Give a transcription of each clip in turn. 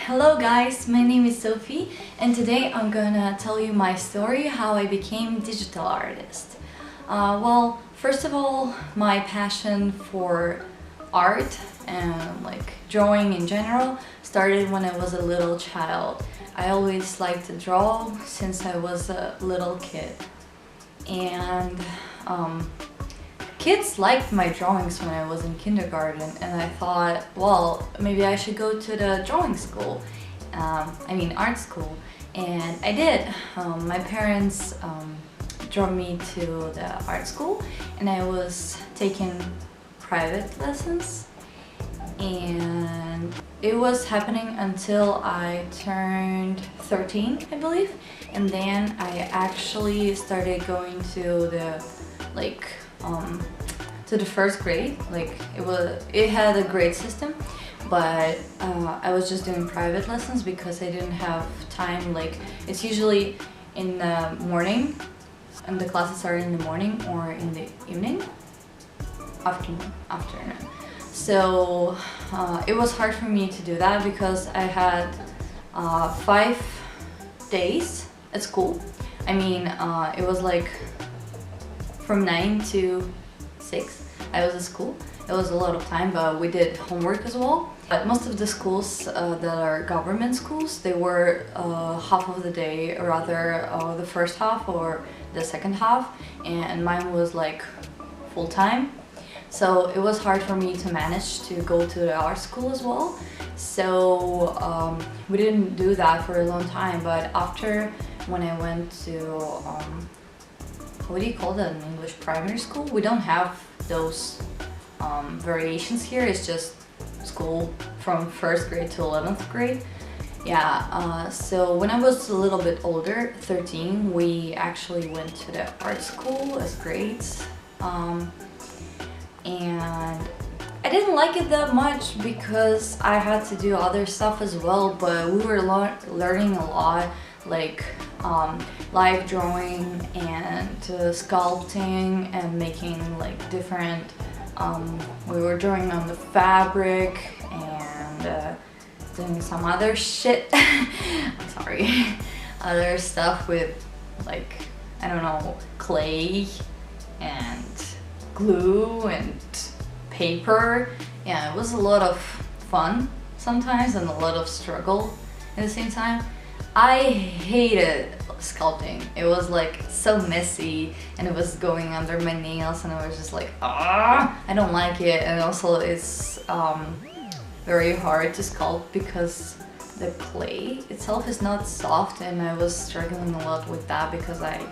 Hello guys, my name is Sophie and today I'm gonna tell you my story how I became digital artist. Well, first of all, my passion for art and drawing in general started when I was a little child. I always liked to draw since I was a little kid, and kids liked my drawings when I was in kindergarten, and I thought, well, maybe I should go to the drawing school, art school, and I did. My parents drove me to the art school, and I was taking private lessons, and it was happening until I turned 13, I believe, and then I actually started going to the first grade. It had a grade system, but I was just doing private lessons because I didn't have time. It's usually in the morning, and the classes are in the morning or in the afternoon. So it was hard for me to do that because I had 5 days at school. It was from 9 to 6 I was at school. It was a lot of time, but we did homework as well. But most of the schools that are government schools, they were half of the day, or rather the first half or the second half, and mine was full time. So it was hard for me to manage to go to the art school as well. So we didn't do that for a long time, but after, when I went to what do you call that in English? Primary school? We don't have those variations here. It's just school from 1st grade to 11th grade. Yeah, so when I was a little bit older, 13, we actually went to the art school as grades. And I didn't like it that much because I had to do other stuff as well, but we were learning a lot, live drawing and sculpting and making different, we were drawing on the fabric and doing some other shit sorry, other stuff with I don't know, clay and glue and paper. Yeah, it was a lot of fun sometimes and a lot of struggle at the same time. I hated sculpting. It was so messy and it was going under my nails, and I was just I don't like it. And also it's very hard to sculpt because the clay itself is not soft, and I was struggling a lot with that because I'm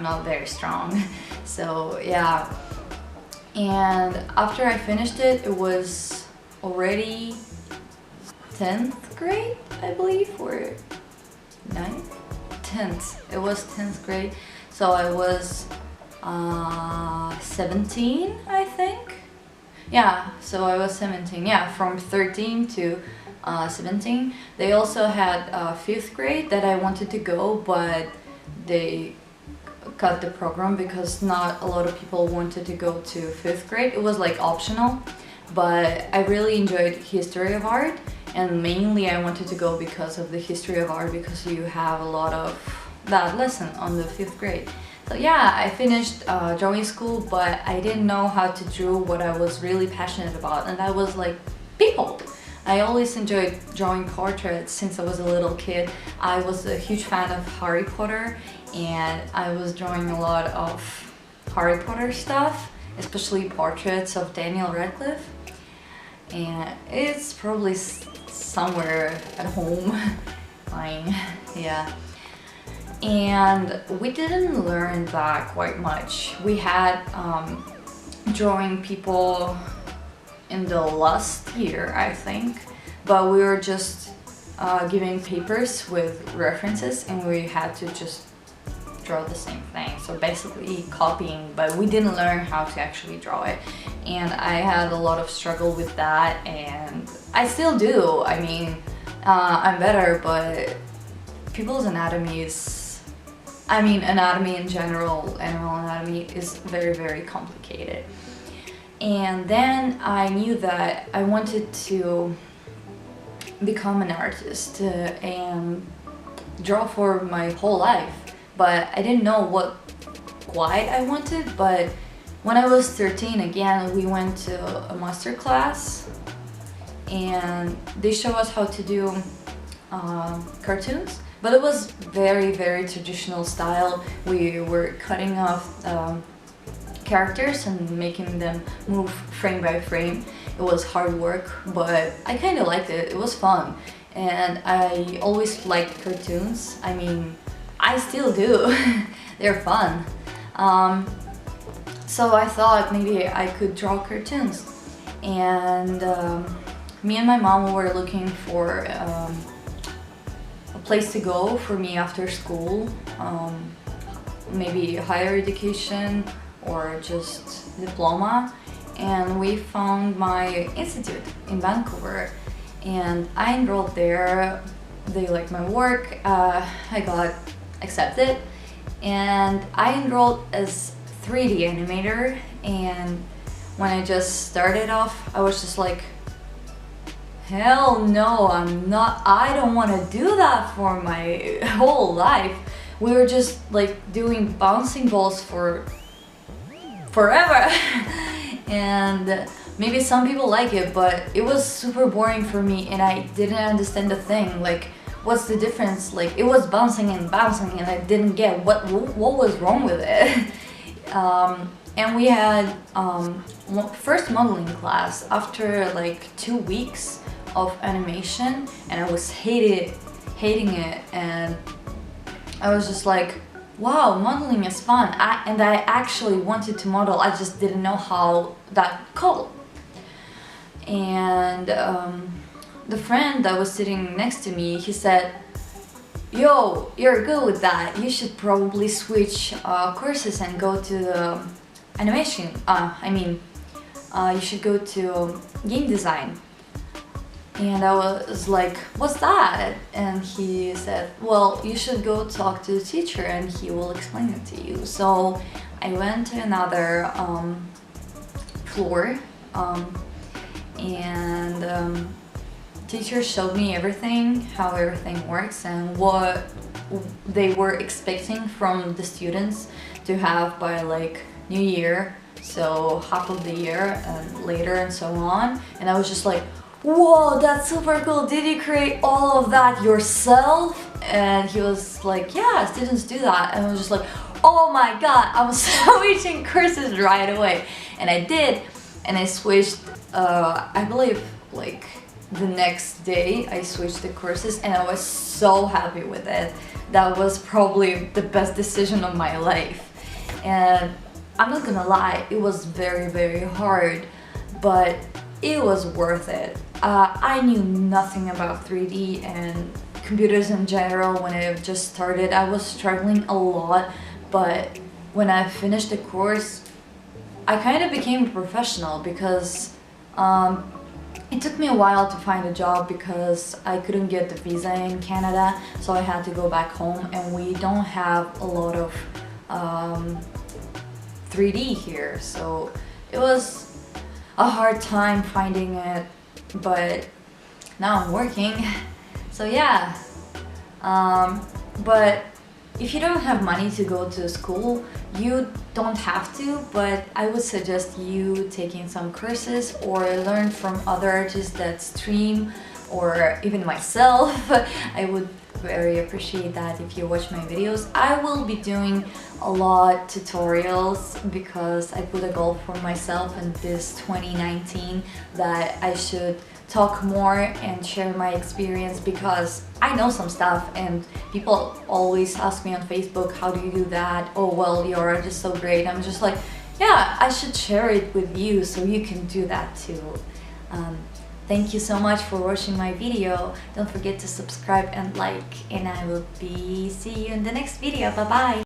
not very strong. So yeah, and after I finished it, it was already 10th grade, I believe, or 9th? 10th. It was 10th grade. So I was 17, I think. Yeah, so I was 17. Yeah, from 13 to 17. They also had 5th grade that I wanted to go, but they cut the program because not a lot of people wanted to go to 5th grade. It was optional, but I really enjoyed history of art, and mainly I wanted to go because of the history of art, because you have a lot of that lesson on the 5th grade. So yeah, I finished drawing school, but I didn't know how to draw what I was really passionate about, and that was people. I always enjoyed drawing portraits since I was a little kid. I was a huge fan of Harry Potter, and I was drawing a lot of Harry Potter stuff, especially portraits of Daniel Radcliffe. And it's probably somewhere at home, fine, yeah. And we didn't learn that quite much. We had drawing people in the last year, I think, but we were just giving papers with references, and we had to just draw the same thing, so basically copying, but we didn't learn how to actually draw it, and I had a lot of struggle with that, and I still do. I'm better, but people's anatomy is, anatomy in general, animal anatomy is very, very complicated. And then I knew that I wanted to become an artist and draw for my whole life, but I didn't know what quite I wanted. But when I was 13, again, we went to a master class and they show us how to do cartoons, but it was very traditional style. We were cutting off characters and making them move frame by frame. It was hard work, but I kind of liked it. It was fun, and I always liked cartoons. I mean, I still do. They're fun. So I thought maybe I could draw cartoons, and me and my mom were looking for a place to go for me after school, maybe higher education or just diploma, and we found my institute in Vancouver and I enrolled there. They liked my work, I got accepted, and I enrolled as 3D animator. And when I just started off, I was just like, hell no, I don't want to do that for my whole life. We were just like doing bouncing balls for forever. And maybe some people like it, but it was super boring for me and I didn't understand the thing. Like, what's the difference? Like, it was bouncing and I didn't get what was wrong with it. And we had first modeling class after like 2 weeks of animation, and I was hating it, and I was just like, wow, modeling is fun. And I actually wanted to model, I just didn't know how that called. And the friend that was sitting next to me, he said, yo, you're good with that, you should probably switch courses and go to the animation, you should go to game design. And I was like, what's that? And he said, well, you should go talk to the teacher and he will explain it to you. So I went to another floor, and teacher showed me everything, how everything works and what they were expecting from the students to have by like New Year, so half of the year and later and so on. And I was just like, whoa, that's super cool, did you create all of that yourself? And he was like, yeah, students do that. And I was just like, oh my god, I was switching courses right away. And I did, and I switched, I believe like the next day I switched the courses, and I was so happy with it. That was probably the best decision of my life. And I'm not gonna lie, it was very hard, but it was worth it. I knew nothing about 3D and computers in general when I just started. I was struggling a lot, but when I finished the course, I kind of became a professional because it took me a while to find a job because I couldn't get the visa in Canada, so I had to go back home, and we don't have a lot of 3D here, so it was a hard time finding it, but now I'm working, so yeah. But if you don't have money to go to school, you don't have to, but I would suggest you taking some courses or learn from other artists that stream, or even myself. I would very appreciate that if you watch my videos. I will be doing a lot tutorials because I put a goal for myself in this 2019 that I should talk more and share my experience, because I know some stuff and people always ask me on Facebook, how do you do that? Oh well, your art is so great. I'm just like, yeah, I should share it with you so you can do that too. Thank you so much for watching my video. Don't forget to subscribe and like, and I will see you in the next video. Bye bye.